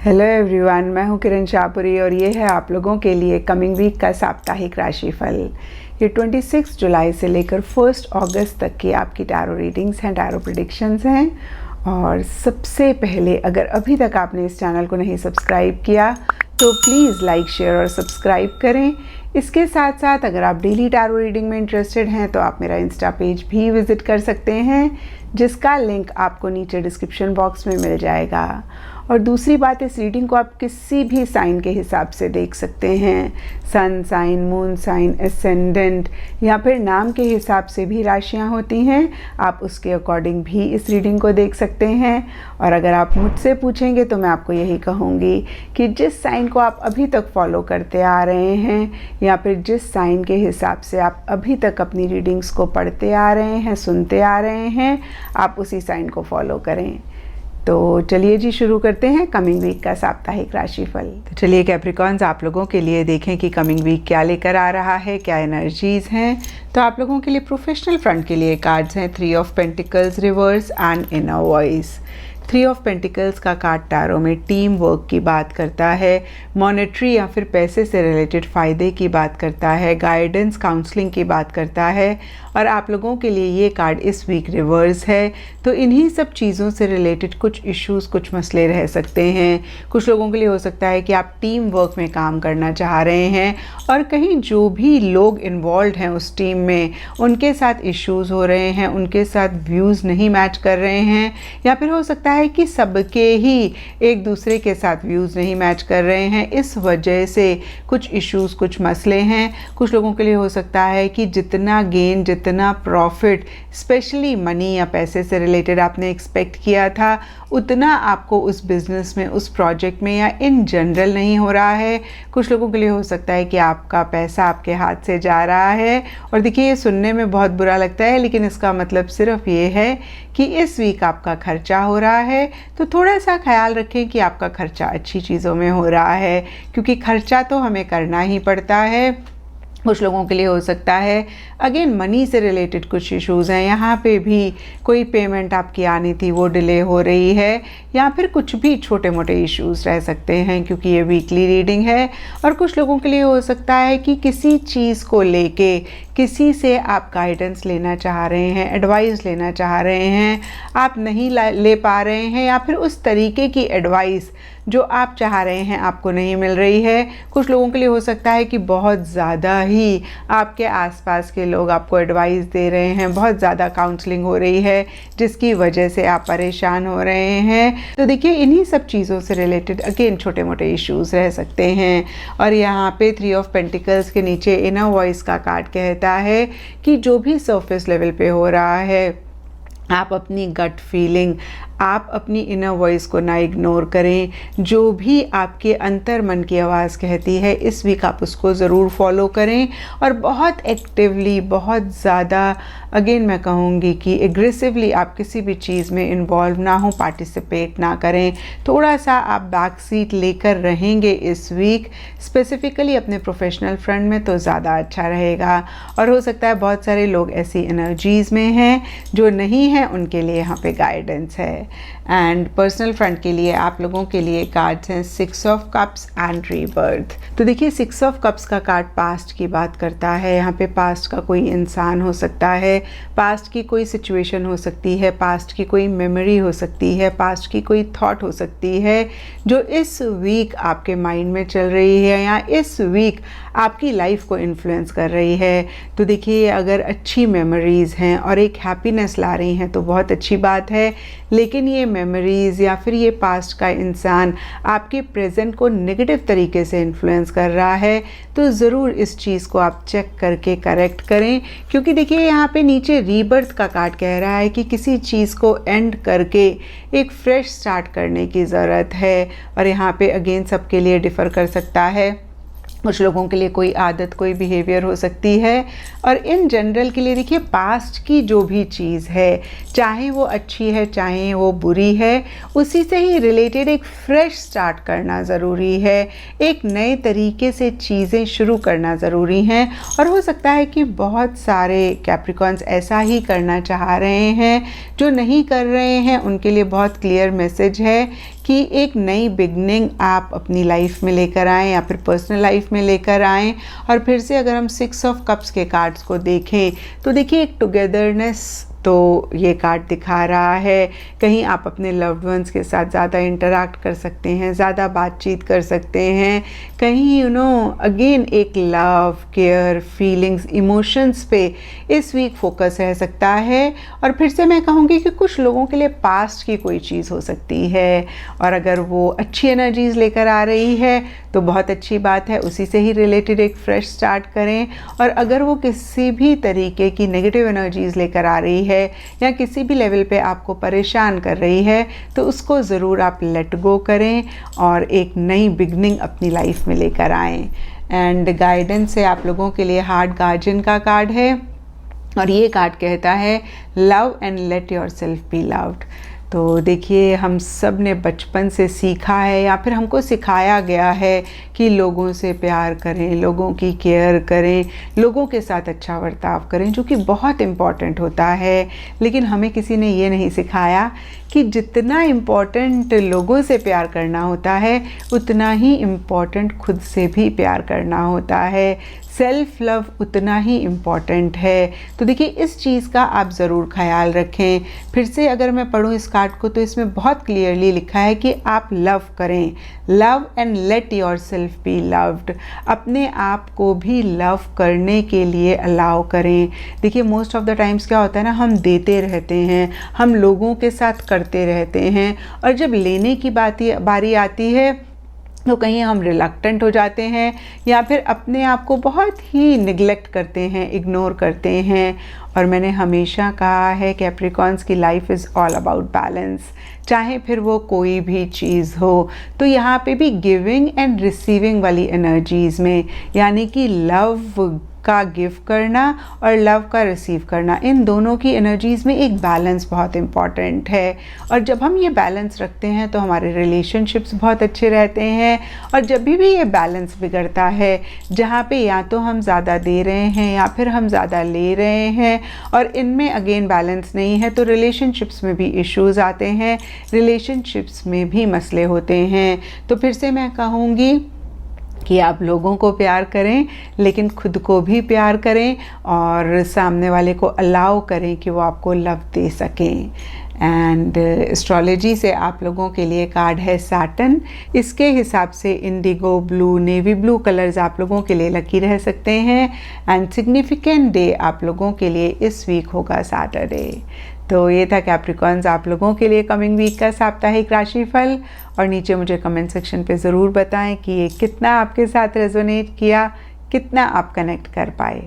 Hello everyone, मैं हूं किरण शाहपुरी और ये है आप लोगों के लिए कमिंग वीक का साप्ताहिक राशिफल। ये 26 जुलाई से लेकर 1 अगस्त तक की आपकी टैरो रीडिंग्स हैं, टैरो प्रेडिक्शंस हैं। और सबसे पहले, अगर अभी तक आपने इस चैनल को नहीं सब्सक्राइब किया तो प्लीज़ लाइक, शेयर और सब्सक्राइब करें। इसके साथ साथ अगर आप डेली टैरो रीडिंग में इंटरेस्टेड हैं तो आप मेरा इंस्टा पेज भी विज़िट कर सकते हैं, जिसका लिंक आपको नीचे डिस्क्रिप्शन बॉक्स में मिल जाएगा। और दूसरी बात, इस रीडिंग को आप किसी भी साइन के हिसाब से देख सकते हैं। Sun sign, moon sign, ascendant या फिर नाम के हिसाब से भी राशियां होती हैं। आप उसके अकॉर्डिंग भी इस रीडिंग को देख सकते हैं। और अगर आप मुझसे पूछेंगे तो मैं आपको यही कहूँगी कि जिस साइन को आप अभी तक फॉलो करते आ रहे हैं या फिर जिस साइन के हिसाब से आप अभी तक अपनी रीडिंग्स को पढ़ते आ रहे हैं, सुनते आ रहे हैं, आप उसी साइन को फॉलो करें। तो चलिए जी, शुरू करते हैं कमिंग वीक का साप्ताहिक राशिफल। तो चलिए कैप्रिकॉन्स, आप लोगों के लिए देखें कि कमिंग वीक क्या लेकर आ रहा है, क्या एनर्जीज हैं। तो आप लोगों के लिए प्रोफेशनल फ्रंट के लिए कार्ड्स हैं 3 of pentacles reverse and inner voice. 3 of pentacles का कार्ड टैरो में टीम वर्क की बात करता है, मॉनेटरी या फिर पैसे से रिलेटेड फ़ायदे की बात करता है, गाइडेंस, काउंसलिंग की बात करता है। और आप लोगों के लिए ये कार्ड इस वीक रिवर्स है। तो इन्हीं सब चीज़ों से रिलेटेड कुछ इश्यूज़, कुछ मसले रह सकते हैं। कुछ लोगों के लिए हो सकता है कि आप टीम वर्क में काम करना चाह रहे हैं और कहीं जो भी लोग इन्वॉल्व हैं उस टीम में, उनके साथ इश्यूज़ हो रहे हैं, उनके साथ व्यूज़ नहीं मैच कर रहे हैं, या फिर हो सकता है कि सबके ही एक दूसरे के साथ व्यूज़ नहीं मैच कर रहे हैं। इस वजह से कुछ इश्यूज़, कुछ मसले हैं। कुछ लोगों के लिए हो सकता है कि जितना गेन, जितना प्रॉफिट, स्पेशली मनी या पैसे से रिलेटेड आपने एक्सपेक्ट किया था, उतना आपको उस बिज़नेस में, उस प्रोजेक्ट में या इन जनरल नहीं हो रहा है। कुछ लोगों के लिए हो सकता है कि आपका पैसा आपके हाथ से जा रहा है। और देखिए, ये सुनने में बहुत बुरा लगता है, लेकिन इसका मतलब सिर्फ ये है कि इस वीक आपका खर्चा हो रहा है। तो थोड़ा सा ख्याल रखें कि आपका खर्चा अच्छी चीज़ों में हो रहा है, क्योंकि खर्चा तो हमें करना ही पड़ता है। कुछ लोगों के लिए हो सकता है अगेन मनी से रिलेटेड कुछ इश्यूज़ हैं, यहाँ पे भी कोई पेमेंट आपकी आनी थी वो डिले हो रही है, या फिर कुछ भी छोटे मोटे इश्यूज़ रह सकते हैं, क्योंकि ये वीकली रीडिंग है। और कुछ लोगों के लिए हो सकता है कि किसी चीज़ को लेके किसी से आप गाइडेंस लेना चाह रहे हैं, एडवाइस लेना चाह रहे हैं, आप नहीं ले पा रहे हैं, या फिर उस तरीके की एडवाइस जो आप चाह रहे हैं आपको नहीं मिल रही है। कुछ लोगों के लिए हो सकता है कि बहुत ज़्यादा ही आपके आसपास के लोग आपको एडवाइस दे रहे हैं, बहुत ज़्यादा काउंसलिंग हो रही है, जिसकी वजह से आप परेशान हो रहे हैं। तो देखिए, इन्हीं सब चीज़ों से रिलेटेड अगेन छोटे मोटे इश्यूज़ रह सकते हैं। और यहाँ पे 3 ऑफ पेंटिकल्स के नीचे इनर वॉइस का कार्ड कहता है कि जो भी सरफेस लेवल पे हो रहा है, आप अपनी गट फीलिंग, आप अपनी इनर वॉइस को ना इग्नोर करें। जो भी आपके अंतर मन की आवाज़ कहती है, इस वीक आप उसको ज़रूर फॉलो करें। और बहुत एक्टिवली, बहुत ज़्यादा, अगेन मैं कहूँगी कि एग्रेसिवली आप किसी भी चीज़ में इन्वॉल्व ना हो, पार्टिसिपेट ना करें। थोड़ा सा आप बैक सीट लेकर रहेंगे इस वीक, स्पेसिफ़िकली अपने प्रोफेशनल फ्रंट में, तो ज़्यादा अच्छा रहेगा। और हो सकता है बहुत सारे लोग ऐसी एनर्जीज़ में हैं, जो नहीं हैं उनके लिए यहाँ पे गाइडेंस है। एंड पर्सनल फ्रंट के लिए आप लोगों के लिए कार्ड्स हैं 6 ऑफ कप्स एंड रीबर्थ। तो देखिए, 6 ऑफ कप्स का कार्ड पास्ट की बात करता है। यहाँ पे पास्ट का कोई इंसान हो सकता है, पास्ट की कोई सिचुएशन हो सकती है, पास्ट की कोई मेमोरी हो सकती है, पास्ट की कोई थॉट हो सकती है, जो इस वीक आपके माइंड में चल रही है या इस वीक आपकी लाइफ को इन्फ्लुएंस कर रही है। तो देखिए, अगर अच्छी मेमोरीज़ हैं और एक हैप्पीनेस ला रही हैं तो बहुत अच्छी बात है। लेकिन ये मेमोरीज़ या फिर ये पास्ट का इंसान आपके प्रेजेंट को नेगेटिव तरीके से इन्फ्लुएंस कर रहा है, तो ज़रूर इस चीज़ को आप चेक करके करेक्ट करें। क्योंकि देखिए, यहाँ पे नीचे रीबर्थ का कार्ड कह रहा है कि किसी चीज़ को एंड करके एक फ्रेश स्टार्ट करने की ज़रूरत है। और यहाँ पे अगेन सबके लिए डिफ़र कर सकता है। कुछ लोगों के लिए कोई आदत, कोई बिहेवियर हो सकती है। और इन जनरल के लिए देखिए, पास्ट की जो भी चीज़ है, चाहे वो अच्छी है चाहे वो बुरी है, उसी से ही रिलेटेड एक फ्रेश स्टार्ट करना ज़रूरी है। एक नए तरीके से चीज़ें शुरू करना ज़रूरी हैं। और हो सकता है कि बहुत सारे कैप्रिकॉन्स ऐसा ही करना चाह रहे हैं, जो नहीं कर रहे हैं उनके लिए बहुत क्लियर मैसेज है कि एक नई बिगनिंग आप अपनी लाइफ में लेकर आएँ या फिर पर्सनल लाइफ में लेकर आएँ। और फिर से अगर हम 6 ऑफ कप्स के कार्ड्स को देखें तो देखिए एक टुगेदरनेस तो ये कार्ड दिखा रहा है। कहीं आप अपने लव्ड वंस के साथ ज़्यादा इंटरैक्ट कर सकते हैं, ज़्यादा बातचीत कर सकते हैं। कहीं अगेन एक लव, केयर, फीलिंग्स, इमोशंस पे इस वीक फोकस रह सकता है। और फिर से मैं कहूँगी कि कुछ लोगों के लिए पास्ट की कोई चीज़ हो सकती है, और अगर वो अच्छी एनर्जीज़ लेकर आ रही है तो बहुत अच्छी बात है, उसी से ही रिलेटेड एक फ्रेश स्टार्ट करें। और अगर वो किसी भी तरीके की नेगेटिव एनर्जीज़ लेकर आ रही है या किसी भी लेवल पे आपको परेशान कर रही है तो उसको ज़रूर आप लेट गो करें और एक नई बिगनिंग अपनी लाइफ में लेकर आएँ। एंड गाइडेंस से आप लोगों के लिए हार्ट गार्जियन का कार्ड है, और ये कार्ड कहता है love and let your self be loved. तो देखिए हम सब ने बचपन से सीखा है या फिर हमको सिखाया गया है कि लोगों से प्यार करें, लोगों की केयर करें, लोगों के साथ अच्छा बर्ताव करें, जो कि बहुत इम्पॉर्टेंट होता है। लेकिन हमें किसी ने ये नहीं सिखाया कि जितना इम्पॉर्टेंट लोगों से प्यार करना होता है उतना ही इम्पॉर्टेंट खुद से भी प्यार करना होता है। सेल्फ लव उतना ही इम्पॉर्टेंट है। तो देखिए इस चीज़ का आप ज़रूर ख्याल रखें। फिर से अगर मैं पढूं इस कार्ड को तो इसमें बहुत क्लियरली लिखा है कि आप लव करें, love and let your self be loved. अपने आप को भी लव करने के लिए अलाउ करें। देखिए मोस्ट ऑफ द टाइम्स क्या होता है ना, हम देते रहते हैं, हम लोगों के साथ करते रहते हैं, और जब लेने की बारी आती है तो कहीं हम रिलक्टेंट हो जाते हैं या फिर अपने आप को बहुत ही निगलेक्ट करते हैं, इग्नोर करते हैं। और मैंने हमेशा कहा है कैप्रिकॉन्स की life is all about balance, चाहे फिर वो कोई भी चीज़ हो। तो यहाँ पे भी गिविंग एंड रिसीविंग वाली एनर्जीज़ में, यानी कि लव का गिव करना और लव का रिसीव करना, इन दोनों की एनर्जीज़ में एक बैलेंस बहुत इम्पॉर्टेंट है। और जब हम ये बैलेंस रखते हैं तो हमारे रिलेशनशिप्स बहुत अच्छे रहते हैं। और जब भी ये बैलेंस बिगड़ता है, जहाँ पे या तो हम ज़्यादा दे रहे हैं या फिर हम ज़्यादा ले रहे हैं और इनमें अगेन बैलेंस नहीं है, तो रिलेशनशिप्स में भी इश्यूज़ आते हैं, रिलेशनशिप्स में भी मसले होते हैं। तो फिर से मैं कहूँगी कि आप लोगों को प्यार करें लेकिन खुद को भी प्यार करें और सामने वाले को अलाउ करें कि वो आपको लव दे सकें। एंड एस्ट्रोलॉजी से आप लोगों के लिए कार्ड है सैटर्न। इसके हिसाब से Indigo blue, navy blue colours आप लोगों के लिए लकी रह सकते हैं। एंड सिग्निफिकेंट डे आप लोगों के लिए इस वीक होगा सैटरडे। तो ये था कैप्रिकॉन्स आप लोगों के लिए कमिंग वीक का साप्ताहिक राशिफल। और नीचे मुझे कमेंट सेक्शन पे ज़रूर बताएं कि ये कितना आपके साथ रेजोनेट किया, कितना आप कनेक्ट कर पाए।